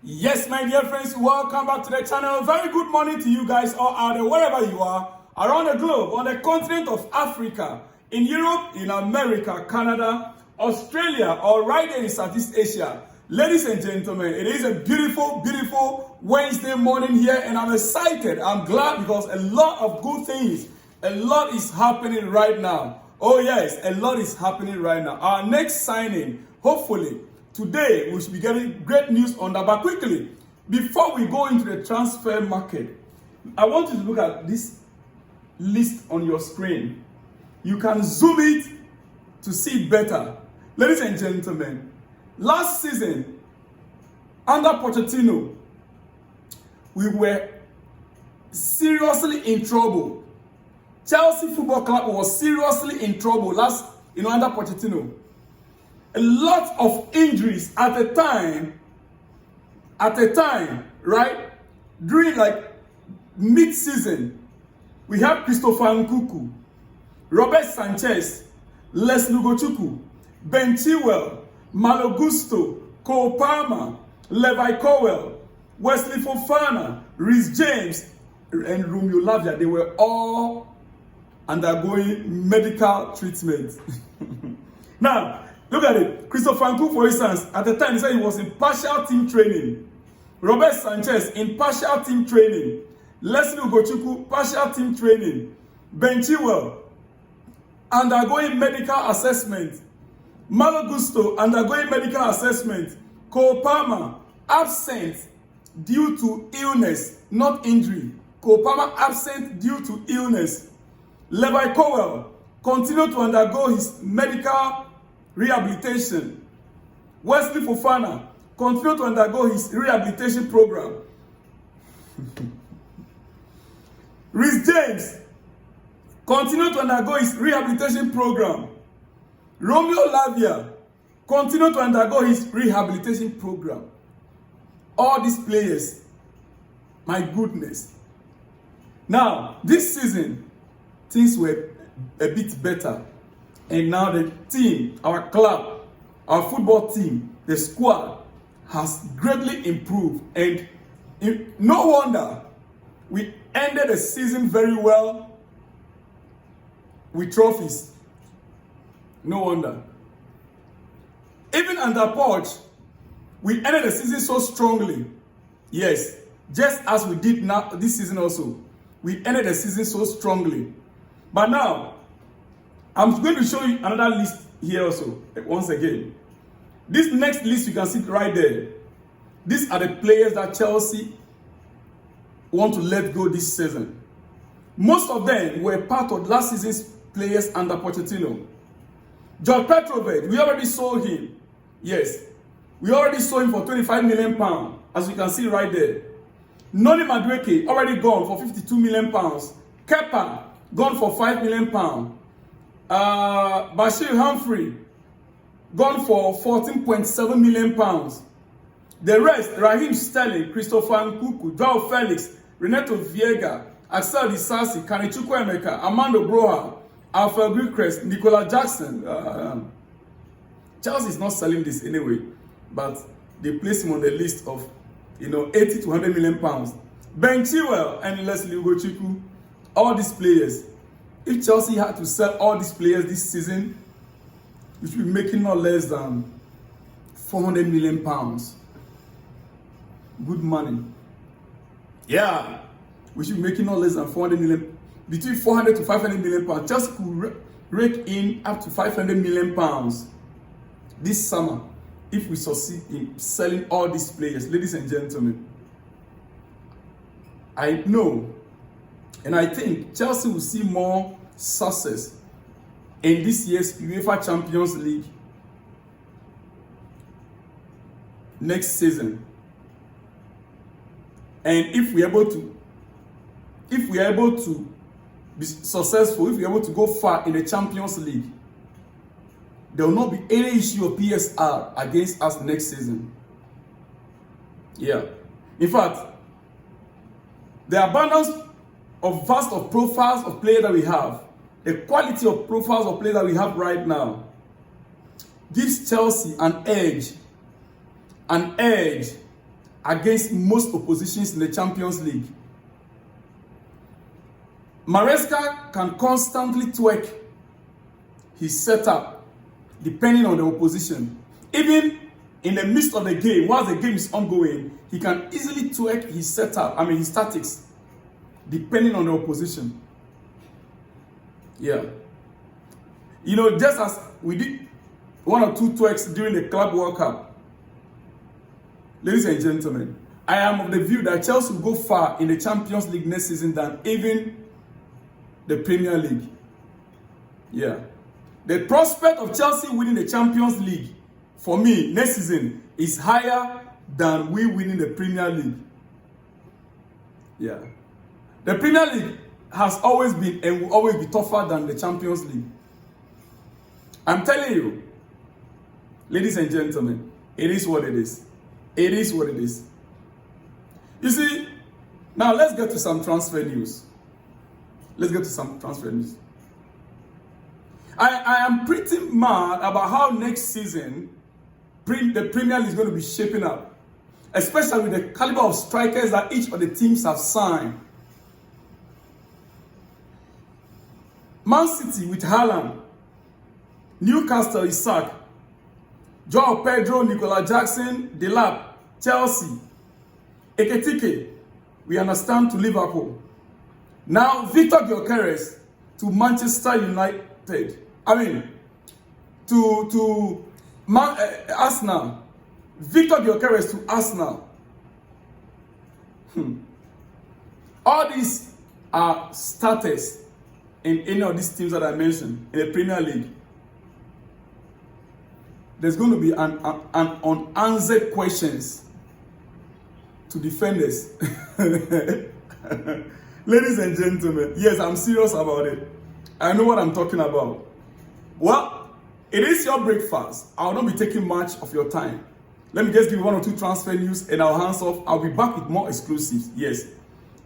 Yes, my dear friends, welcome back to the channel. Very good morning to you guys all out there, wherever you are, around the globe, on the continent of Africa, in Europe, in America, Canada, Australia, or right there in Southeast Asia. Ladies and gentlemen, it is a beautiful, beautiful Wednesday morning here, and I'm excited. I'm glad because a lot of good things, a lot is happening right now. Oh yes, a lot is happening right now. Our next signing, hopefully, today, we should be getting great news on that. But quickly, before we go into the transfer market, I want you to look at this list on your screen. You can zoom it to see it better. Ladies and gentlemen, last season, under Pochettino, we were seriously in trouble. Chelsea Football Club was seriously in trouble under Pochettino. A lot of injuries at a time, right? During like mid-season, we have Christopher Nkunku, Robert Sanchez, Les Lugochukwu, Ben Chilwell, Malo Gusto, Cole Palmer, Levi Colwill, Wesley Fofana, Reece James, and Romeo Lavia. They were all undergoing medical treatment. Now, look at it. Christopher Nkunku, for instance, at the time he said he was in partial team training. Robert Sanchez in partial team training. Leslie Ugochukwu, partial team training. Ben Chilwell, undergoing medical assessment. Malo Gusto, undergoing medical assessment. Cole Palmer, absent due to illness, not injury. Cole Palmer absent due to illness. Levi Colwill continued to undergo his medical rehabilitation. Wesley Fofana continued to undergo his rehabilitation program. Reece James continued to undergo his rehabilitation program. Romeo Lavia continued to undergo his rehabilitation program. All these players, my goodness. Now, this season, things were a bit better. And now the team, our club, our football team, the squad has greatly improved. And no wonder we ended the season very well with trophies. No wonder. Even under Poch, we ended the season so strongly. Yes, just as we did now this season also. We ended the season so strongly. But now, I'm going to show you another list here also, once again. This next list, you can see it right there. These are the players that Chelsea want to let go this season. Most of them were part of last season's players under Pochettino. George Petrovic, we already sold him. Yes, we already sold him for £25 million, as you can see right there. Noni Madueke, already gone for £52 million. Kepa, gone for £5 million. Bashir Humphrey, gone for £14.7 million. The rest, Raheem Sterling, Christopher Nkunku, Joao Felix, Ranato Veiga, Axel Disasi, Carney, Chukwuemeka, Armando Broja, Alfred Gilchrist, Nicola Jackson. Chelsea is not selling this anyway, but they place him on the list of 80 to 100 million pounds. Ben Chilwell and Leslie Ugochukwu, all these players. If Chelsea had to sell all these players this season, we should be making no less than 400 million pounds. Good money. Yeah, we should be making no less than 400 million, between 400 to 500 million pounds. Chelsea could rake in up to 500 million pounds this summer if we succeed in selling all these players. Ladies and gentlemen, I know and I think Chelsea will see more success in this year's UEFA Champions League next season. And if we are able to be successful, if we are able to go far in the Champions League, there will not be any issue of PSR against us next season. Yeah. In fact, the abundance of vast of profiles of players that we have, the quality of profiles of players that we have right now, gives Chelsea an edge against most oppositions in the Champions League. Maresca can constantly twerk his setup depending on the opposition. Even in the midst of the game, while the game is ongoing, he can easily twerk his setup, his tactics, depending on the opposition. Yeah. You know, just as we did 1 or 2 twerks during the Club World Cup. Ladies and gentlemen, I am of the view that Chelsea will go far in the Champions League next season than even the Premier League. Yeah. The prospect of Chelsea winning the Champions League, for me, next season, is higher than we winning the Premier League. Yeah. The Premier League has always been and will always be tougher than the Champions League. I'm telling you, ladies and gentlemen, it is what it is. It is what it is. You see, now let's get to some transfer news. I am pretty mad about how next season the Premier League is going to be shaping up, especially with the caliber of strikers that each of the teams have signed. Man City with Haaland, Newcastle Isak, Joao Pedro, Nicola Jackson, Delap, Chelsea, Ekitike, we understand, to Liverpool. Now Victor Gyökeres to Manchester United. To Arsenal. Victor Gyökeres to Arsenal. All these are starters in any of these teams that I mentioned in the Premier League. There's going to be an unanswered questions to defenders. Ladies and gentlemen, yes, I'm serious about it. I know what I'm talking about. Well, it is your breakfast. I will not be taking much of your time. Let me just give you 1 or 2 transfer news and I'll hands off. I'll be back with more exclusives. Yes.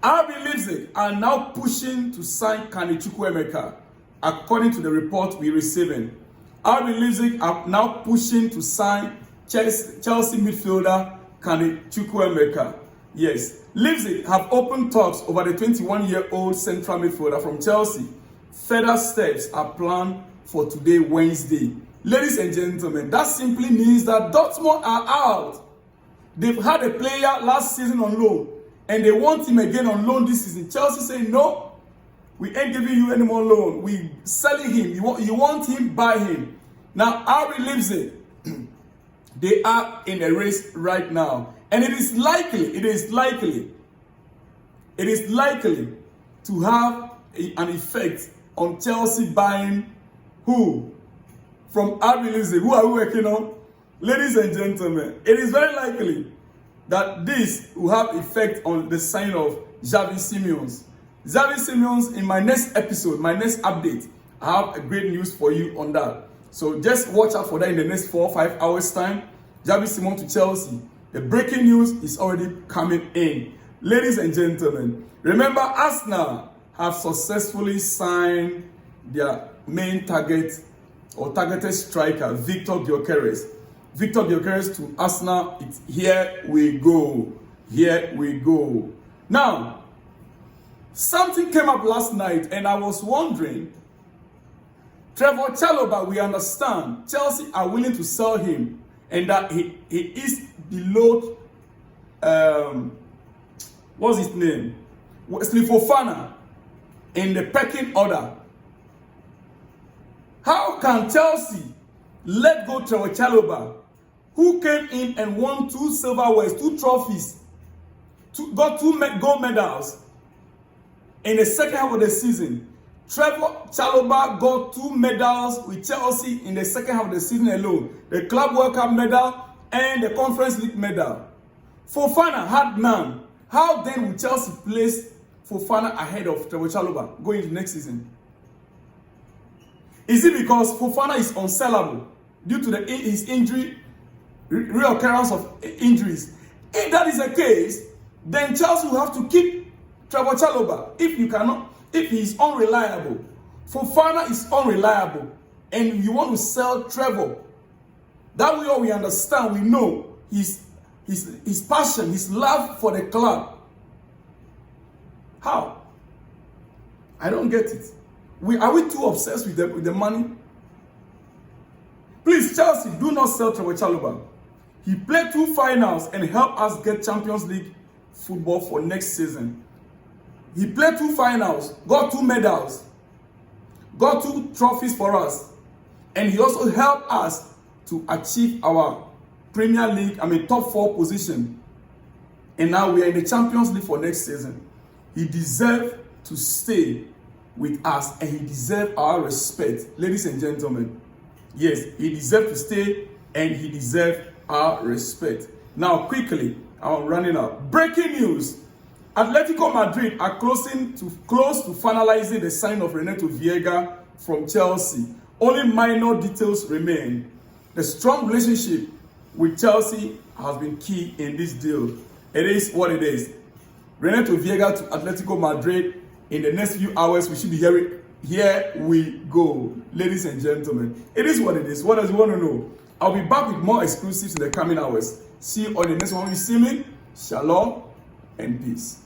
RB Leipzig are now pushing to sign Carney Chukwuemeka, according to the report we're receiving. RB Leipzig are now pushing to sign Chelsea midfielder Carney Chukwuemeka. Yes. Leipzig have opened talks over the 21-year-old central midfielder from Chelsea. Further steps are planned for today, Wednesday. Ladies and gentlemen, that simply means that Dortmund are out. They've had a player last season on loan, and they want him again on loan this season. Chelsea saying, no, we ain't giving you any more loan. We selling him. You want him, buy him. Now, RB Leipzig, they are in a race right now. And it is likely to have an effect on Chelsea buying who? From RB Leipzig. Who are we working on? Ladies and gentlemen, it is very likely that this will have effect on the sign of Xavi Simons. Xavi Simons, in my next episode, my next update, I have a great news for you on that. So just watch out for that in the next 4 or 5 hours time. Xavi Simons to Chelsea. The breaking news is already coming in. Ladies and gentlemen, remember Arsenal have successfully signed their main target or targeted striker, Victor Gyökeres. Victor Gyökeres to Arsenal. Here we go. Here we go. Now, something came up last night and I was wondering, Trevor Chalobah, we understand Chelsea are willing to sell him and that he is below, what's his name? Fofana in the pecking order. How can Chelsea let go Trevor Chalobah, who came in and won 2 silverwares, 2 trophies, got 2 gold medals in the second half of the season? Trevor Chalobah got 2 medals with Chelsea in the second half of the season alone. The Club World Cup medal and the Conference League medal. Fofana had none. How then will Chelsea place Fofana ahead of Trevor Chalobah going into next season? Is it because Fofana is unsellable due to his injury, reoccurrence of injuries? If that is the case, then Chelsea will have to keep Trevor Chalobah. If he is unreliable, Fofana is unreliable, and you want to sell Trevor. That way, all we understand, we know he's his passion, his love for the club. How? I don't get it. Are we too obsessed with the money? Please, Chelsea, do not sell Trevor Chalobah. He played 2 finals and helped us get Champions League football for next season. He played 2 finals, got 2 medals, got 2 trophies for us. And he also helped us to achieve our Premier League, top 4 position. And now we are in the Champions League for next season. He deserves to stay with us and he deserves our respect. Ladies and gentlemen, yes, he deserves to stay and he deserves our respect. Now, quickly, I'm running out. Breaking news. Atletico Madrid are close to finalizing the signing of Ranato Veiga from Chelsea. Only minor details remain. The strong relationship with Chelsea has been key in this deal. It is what it is. Ranato Veiga to Atletico Madrid. In the next few hours, we should be hearing. Here we go, ladies and gentlemen. It is what it is. What does you want to know? I'll be back with more exclusives in the coming hours. See you on the next one. You see me? Shalom and peace.